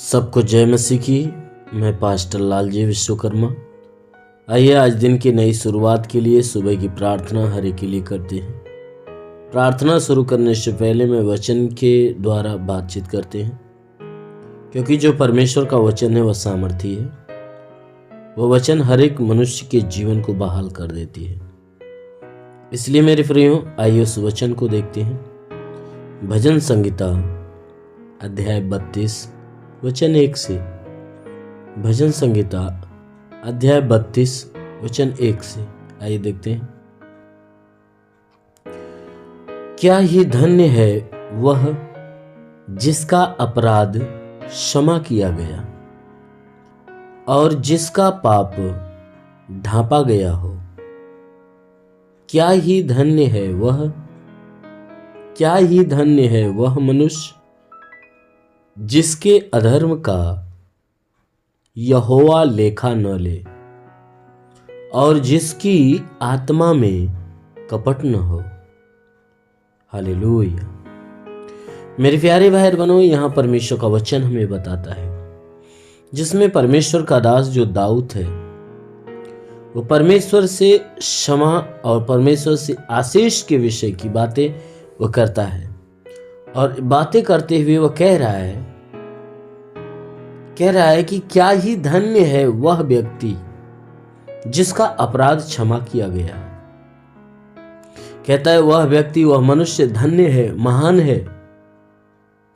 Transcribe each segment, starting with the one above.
सबको जय मसीह की। मैं पास्टर लालजी विश्वकर्मा। आइए आज दिन की नई शुरुआत के लिए सुबह की प्रार्थना हर एक के लिए करते हैं। प्रार्थना शुरू करने से पहले मैं वचन के द्वारा बातचीत करते हैं, क्योंकि जो परमेश्वर का वचन है वह सामर्थी है। वह वचन हर एक मनुष्य के जीवन को बहाल कर देती है। इसलिए मेरे प्रियो, आइए उस वचन को देखते हैं। भजन संहिता अध्याय 32 वचन 1 से। भजन संहिता अध्याय 32 वचन 1 से। आइए देखते हैं। क्या ही धन्य है वह जिसका अपराध क्षमा किया गया और जिसका पाप ढांपा गया हो। क्या ही धन्य है वह मनुष्य जिसके अधर्म का यहोवा लेखा न ले और जिसकी आत्मा में कपट न हो। हालेलुया। मेरे प्यारे भाई बहनों, यहाँ परमेश्वर का वचन हमें बताता है, जिसमें परमेश्वर का दास जो दाऊद है वो परमेश्वर से क्षमा और परमेश्वर से आशीष के विषय की बातें वो करता है। और बातें करते हुए वो कह रहा है कि क्या ही धन्य है वह व्यक्ति जिसका अपराध क्षमा किया गया है। कहता है वह व्यक्ति, वह मनुष्य धन्य है, महान है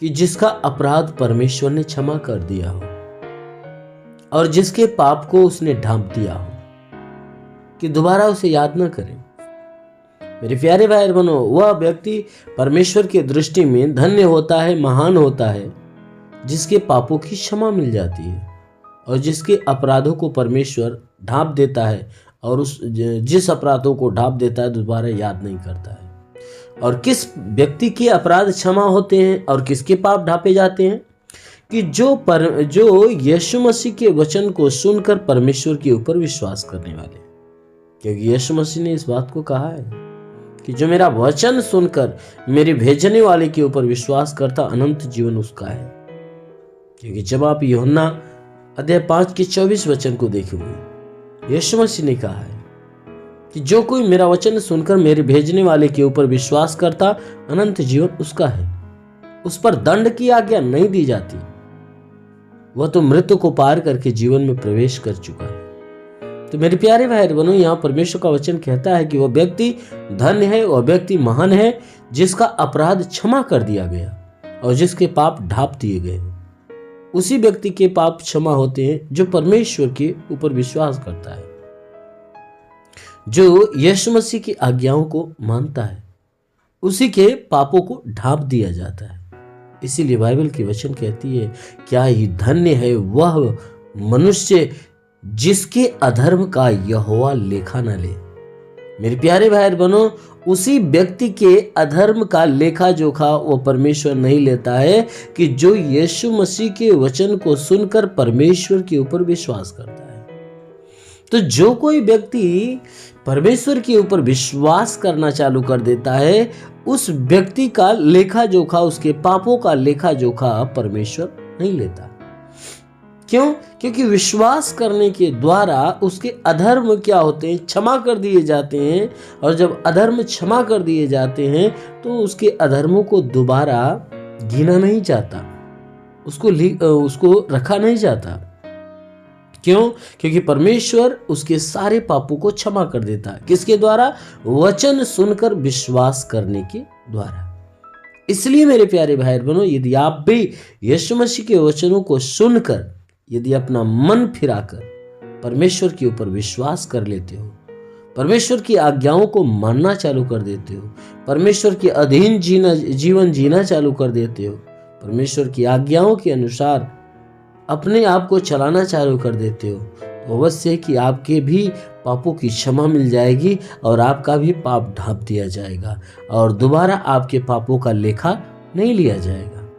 कि जिसका अपराध परमेश्वर ने क्षमा कर दिया हो और जिसके पाप को उसने ढांप दिया हो कि दोबारा उसे याद न करें। मेरे प्यारे भाई बहनों, वह व्यक्ति परमेश्वर की दृष्टि में धन्य होता है, महान होता है, जिसके पापों की क्षमा मिल जाती है और जिसके अपराधों को परमेश्वर ढांप देता है और जिस अपराधों को ढांप देता है दोबारा याद नहीं करता है। और किस व्यक्ति के अपराध क्षमा होते हैं और किसके पाप ढांपे जाते हैं? कि जो यीशु मसीह के वचन को सुनकर परमेश्वर के ऊपर विश्वास करने वाले। क्योंकि यीशु मसीह ने इस बात को कहा है कि जो मेरा वचन सुनकर मेरे भेजने वाले के ऊपर विश्वास करता, अनंत जीवन उसका है। क्योंकि जब आप यूहन्ना अध्याय 5 के 24 वचन को देखोगे, यीशु मसीह ने कहा है कि जो कोई मेरा वचन सुनकर मेरे भेजने वाले के ऊपर विश्वास करता, अनंत जीवन उसका है। उस पर दंड की आज्ञा नहीं दी जाती, वह तो मृत्यु को पार करके जीवन में प्रवेश कर चुका है। तो मेरे प्यारे भाई बहनों, यहाँ परमेश्वर का वचन कहता है कि वह व्यक्ति धन्य है, वह व्यक्ति महान है जिसका अपराध क्षमा कर दिया गया और जिसके पाप ढांप दिए गए। उसी व्यक्ति के पाप क्षमा होते हैं जो परमेश्वर के ऊपर विश्वास करता है, जो यीशु मसीह की आज्ञाओं को मानता है। उसी के पापों को ढांप दिया जाता है। इसीलिए बाइबल की वचन कहती है, क्या ही धन्य है वह मनुष्य जिसके अधर्म का यहोवा लेखा न ले। मेरे प्यारे भाई बहनों, उसी व्यक्ति के अधर्म का लेखा जोखा वो परमेश्वर नहीं लेता है कि जो यीशु मसीह के वचन को सुनकर परमेश्वर के ऊपर विश्वास करता है। तो जो कोई व्यक्ति परमेश्वर के ऊपर विश्वास करना चालू कर देता है, उस व्यक्ति का लेखा जोखा, उसके पापों का लेखा जोखा परमेश्वर नहीं लेता। क्यों? क्योंकि विश्वास करने के द्वारा उसके अधर्म क्या होते हैं, क्षमा कर दिए जाते हैं। और जब अधर्म क्षमा कर दिए जाते हैं तो उसके अधर्मों को दोबारा गिना नहीं जाता, उसको रखा नहीं जाता। क्यों? क्योंकि परमेश्वर उसके सारे पापों को क्षमा कर देता है। किसके द्वारा? वचन सुनकर विश्वास करने के द्वारा। इसलिए मेरे प्यारे भाई बहनों, यदि आप भी यीशु मसीह के वचनों को सुनकर यदि अपना मन फिराकर परमेश्वर के ऊपर विश्वास कर लेते हो, परमेश्वर की आज्ञाओं को मानना चालू कर देते हो, परमेश्वर के अधीन जीवन जीना चालू कर देते हो, परमेश्वर की आज्ञाओं के अनुसार अपने आप को चलाना चालू कर देते हो, तो अवश्य है कि आपके भी पापों की क्षमा मिल जाएगी और आपका भी पाप ढांप दिया जाएगा और दोबारा आपके पापों का लेखा नहीं लिया जाएगा।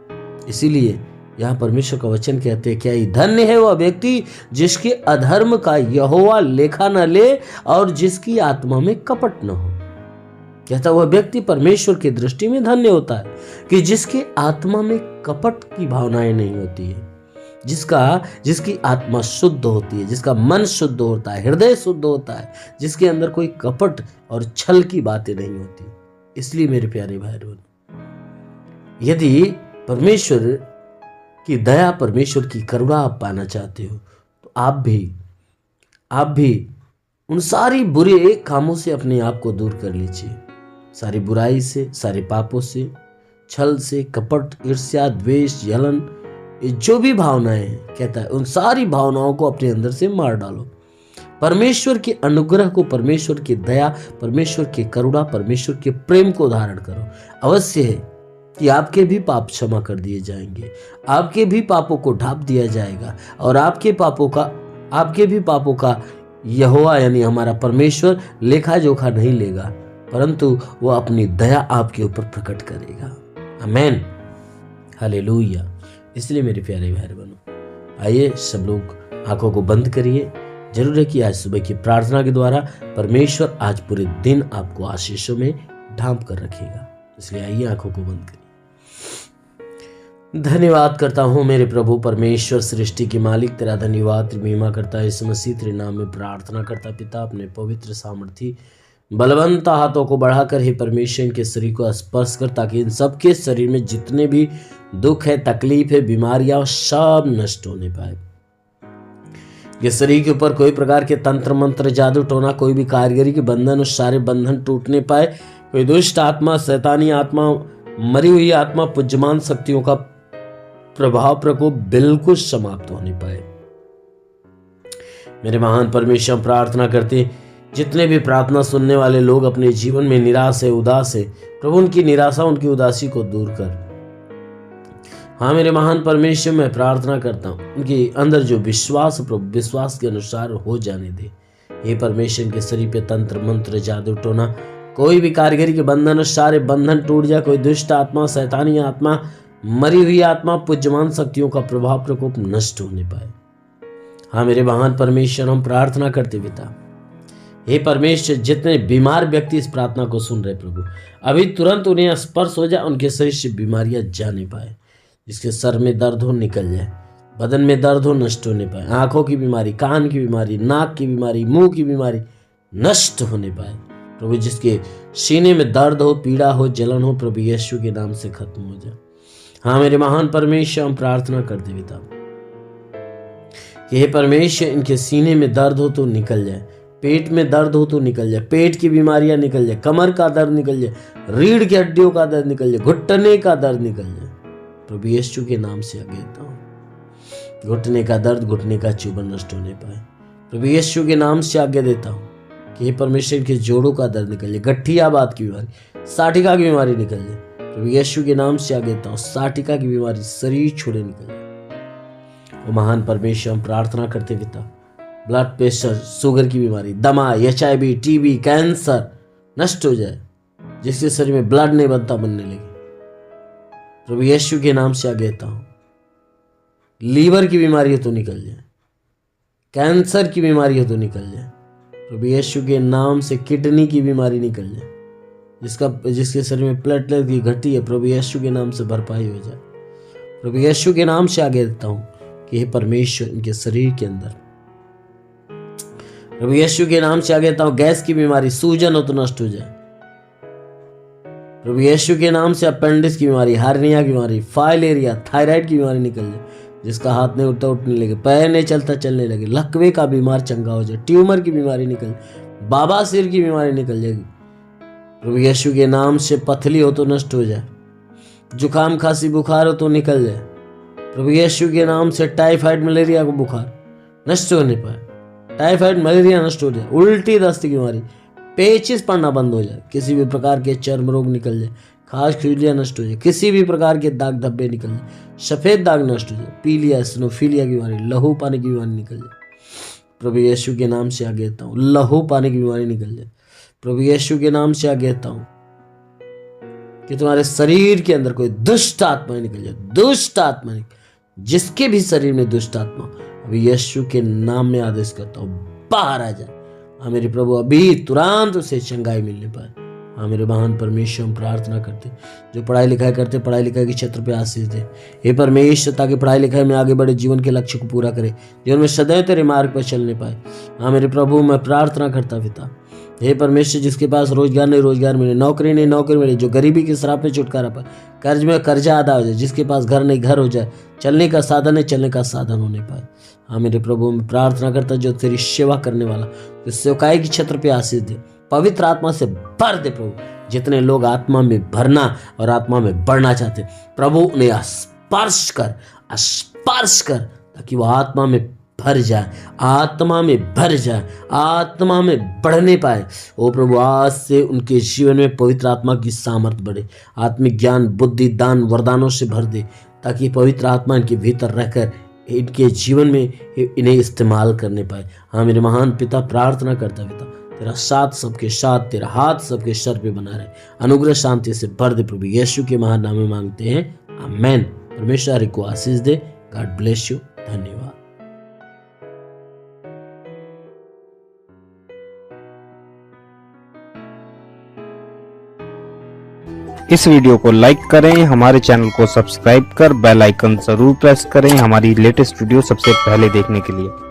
इसीलिए यहाँ परमेश्वर का वचन कहते हैं, क्या ही धन्य है वह व्यक्ति जिसके अधर्म का यहोवा लेखा न ले और जिसकी आत्मा में कपट न हो। कहता वह व्यक्ति परमेश्वर की दृष्टि में धन्य होता है कि जिसके आत्मा में कपट की भावनाएं नहीं होती है, जिसकी आत्मा शुद्ध होती है, जिसका मन शुद्ध होता है, हृदय शुद्ध होता है, जिसके अंदर कोई कपट और छल की बातें नहीं होती। इसलिए मेरे प्यारे भाई बहनों, यदि परमेश्वर की दया, परमेश्वर की करुणा आप पाना चाहते हो तो आप भी उन सारी बुरे कामों से अपने आप को दूर कर लीजिए। सारी बुराई से, सारे पापों से, छल से, कपट, ईर्ष्या, द्वेष, जलन, ये जो भी भावनाएं हैं, कहता है उन सारी भावनाओं को अपने अंदर से मार डालो। परमेश्वर के अनुग्रह को, परमेश्वर की दया, परमेश्वर की करुणा, परमेश्वर के प्रेम को धारण करो। अवश्य है कि आपके भी पाप क्षमा कर दिए जाएंगे, आपके भी पापों को ढांप दिया जाएगा और आपके भी पापों का यहोवा यानी हमारा परमेश्वर लेखा जोखा नहीं लेगा, परंतु वो अपनी दया आपके ऊपर प्रकट करेगा। आमेन, हालेलुया। इसलिए मेरे प्यारे भाई बहनों, आइए सब लोग आंखों को बंद करिए। जरूर है कि आज सुबह की प्रार्थना के द्वारा परमेश्वर आज पूरे दिन आपको आशीषों में ढांप कर रखेगा। इसलिए आइए आंखों को बंद करिए। धन्यवाद करता हूँ मेरे प्रभु परमेश्वर, सृष्टि के मालिक, तेरा धन्यवाद, तेरी महिमा करता है। यीशु मसीह तेरे नाम में प्रार्थना करता पिता, अपने पवित्र सामर्थी बलवंत हाथों को बढ़ाकर हे परमेश्वर इनके शरीर को स्पर्श कर, ताकि इन सबके शरीर में जितने भी दुख है, तकलीफ है, बीमारियां, सब नष्ट होने पाए। ये शरीर के ऊपर कोई प्रकार के तंत्र मंत्र, जादू टोना, कोई भी कारीगरी के बंधन, उस सारे बंधन टूटने पाए। कोई दुष्ट आत्मा, शैतानी आत्मा, मरी हुई आत्मा, पुज्यमान शक्तियों का प्रभाव प्रकोप बिल्कुल समाप्त होने पाए। मेरे महान परमेश्वर, प्रार्थना करते जितने भी प्रार्थना सुनने वाले लोग अपने जीवन में निराश है, उदास है, प्रभु उनकी निराशा, उनकी उदासी को दूर कर। हाँ मेरे महान परमेश्वर, मैं प्रार्थना करता हूँ उनके अंदर जो विश्वास, प्रभु विश्वास के अनुसार हो जाने दे। हे परमेश्वर के शरीर पे तंत्र मंत्र, जादू टोना, कोई भी कारीगरी के बंधन, सारे बंधन टूट जाए। कोई दुष्ट आत्मा, शैतानी आत्मा, मरी हुई आत्मा, पुज्यमान शक्तियों का प्रभाव प्रकोप नष्ट होने पाए। हाँ मेरे महान परमेश्वर, हम प्रार्थना करते पिता, हे परमेश्वर जितने बीमार व्यक्ति इस प्रार्थना को सुन रहे प्रभु, अभी तुरंत उन्हें स्पर्श हो जाए, उनके शरीर से बीमारियां जाने पाए। जिसके सर में दर्द हो निकल जाए, बदन में दर्द हो नष्ट होने पाए, आंखों की बीमारी, कान की बीमारी, नाक की बीमारी, मुंह की बीमारी नष्ट होने पाए। प्रभु जिसके सीने में दर्द हो, पीड़ा हो, जलन हो, प्रभु यीशु के नाम से खत्म हो जाए। हाँ मेरे महान परमेश्वर, हम प्रार्थना करते पिता कि हे परमेश्वर इनके सीने में दर्द हो तो निकल जाए, पेट में दर्द हो तो निकल जाए, पेट की बीमारियां निकल जाए, कमर का दर्द निकल जाए, रीढ़ की हड्डियों का दर्द निकल जाए, घुटने का दर्द निकल जाए। प्रभु यीशु के नाम से आगे देता हूँ, घुटने का दर्द, घुटने का चुभन नष्ट होने पाए। प्रभु यीशु के नाम से आगे देता हूँ कि हे परमेश्वर के जोड़ों का दर्द निकल जाए, गठियाबात की बीमारी, साठिका की बीमारी निकल जाए। प्रभु यीशु के नाम से आगे देता हूँ, साठिका की बीमारी शरीर छोड़े निकल जाए। वो महान परमेश्वर, हम प्रार्थना करते पिता, ब्लड प्रेशर, शुगर की बीमारी, दमा, HIV, TB, कैंसर नष्ट हो जाए। जिसके शरीर में ब्लड नहीं बनता, बनने लगे। प्रभु यीशु के नाम से आगे देता हूँ, लीवर की बीमारी हो तो निकल जाए, कैंसर की बीमारी हो तो निकल जाए। प्रभु यीशु के नाम से किडनी की बीमारी निकल जाए। जिसके शरीर में प्लेटलेट की घटी है, प्रभु यीशु के नाम से भरपाई हो जाए। प्रभु यीशु के नाम से आगे देता हूँ कि हे परमेश्वर इनके शरीर के अंदर, प्रभु यीशु के नाम से आगे देता हूँ, गैस की बीमारी, सूजन हो तो नष्ट हो जाए। प्रभु यीशु के नाम से अपेंडिक्स की बीमारी, हार्निया की बीमारी, फाइलेरिया, थायराइड की बीमारी निकल जाए। जिसका हाथ नहीं उठता उठने लगे, पैर नहीं चलता चलने लगे, लकवे का बीमार चंगा हो जाए, ट्यूमर की बीमारी निकल, बाबा सिर की बीमारी निकल जाएगी। प्रभु यीशु के नाम से पथली हो तो नष्ट हो जाए, जुकाम खांसी बुखार हो तो निकल जाए। प्रभु यीशु के नाम से टाइफाइड मलेरिया को बुखार नष्ट होने पाए, टाइफाइड मलेरिया नष्ट हो जाए। उल्टी दस्त की बीमारी, पेचिस पड़ना बंद हो जाए, किसी भी प्रकार के चर्म रोग निकल जाए, खास खुजलियाँ नष्ट हो जाए, किसी भी प्रकार के दाग धब्बे निकल जाए, सफेद दाग नष्ट हो जाए, पीलिया, स्नोफीलिया की बीमारी, लहू पानी की बीमारी निकल जाए। प्रभु यीशु के नाम से आगे देता हूँ, लहू पानी की बीमारी निकल जाए। प्रभु यीशु के नाम से आगे देता हूँ कि तुम्हारे शरीर के अंदर कोई दुष्ट आत्मा निकल जाए, दुष्ट आत्मा जिसके भी शरीर में दुष्ट आत्मा, अभी यीशु के नाम में आदेश करता हूँ बाहर आ जाए। हाँ मेरे प्रभु, अभी तुरंत उसे चंगाई मिलने पाए, हाँ मेरे महान परमेश्वर, हम प्रार्थना करते जो पढ़ाई लिखाई करते, पढ़ाई लिखाई के क्षेत्र पे आशीष दे हे परमेश्वर, ताकि पढ़ाई लिखाई में आगे बढ़े, जीवन के लक्ष्य को पूरा करे, जीवन में सदैव तेरे मार्ग पर चलने पाए। हाँ मेरे प्रभु, मैं प्रार्थना करता पिता हे परमेश्वर, जिसके पास रोजगार नहीं रोजगार मिले, नौकरी नहीं नौकरी मिले, जो गरीबी के श्राप में छुटकारा पाए, कर्ज में कर्जा अदा हो जाए, जिसके पास घर नहीं घर हो जाए, चलने का साधन नहीं चलने का साधन होने पाए। हाँ मेरे प्रभु, मैं प्रार्थना करता जो तेरी सेवा करने वाला, जो सेवकाई के क्षेत्र पे आशीष दे, पवित्र आत्मा से भर दे प्रभु। जितने लोग आत्मा में भरना और आत्मा में बढ़ना चाहते प्रभु, उन्हें स्पर्श कर ताकि वो आत्मा में भर जाए, आत्मा में भर जाए, आत्मा में बढ़ने पाए। ओ प्रभु, आज से उनके जीवन में पवित्र आत्मा की सामर्थ बढ़े, आत्मिक ज्ञान बुद्धि दान वरदानों से भर दे, ताकि पवित्र आत्मा इनके भीतर रहकर इनके जीवन में इन्हें इस्तेमाल करने पाए। हाँ मेरे महान पिता, प्रार्थना करता पिता, तेरा साथ सबके साथ, तेरा हाथ सबके सर पे बना रहे, अनुग्रह शांति से भर दे प्रभु। यीशु के महान नाम में मांगते हैं, आमेन। परमेश्वर को आशीष दे। God bless you. धन्यवाद। इस वीडियो को लाइक करें, हमारे चैनल को सब्सक्राइब कर बेल आइकन जरूर प्रेस करें हमारी लेटेस्ट वीडियो सबसे पहले देखने के लिए।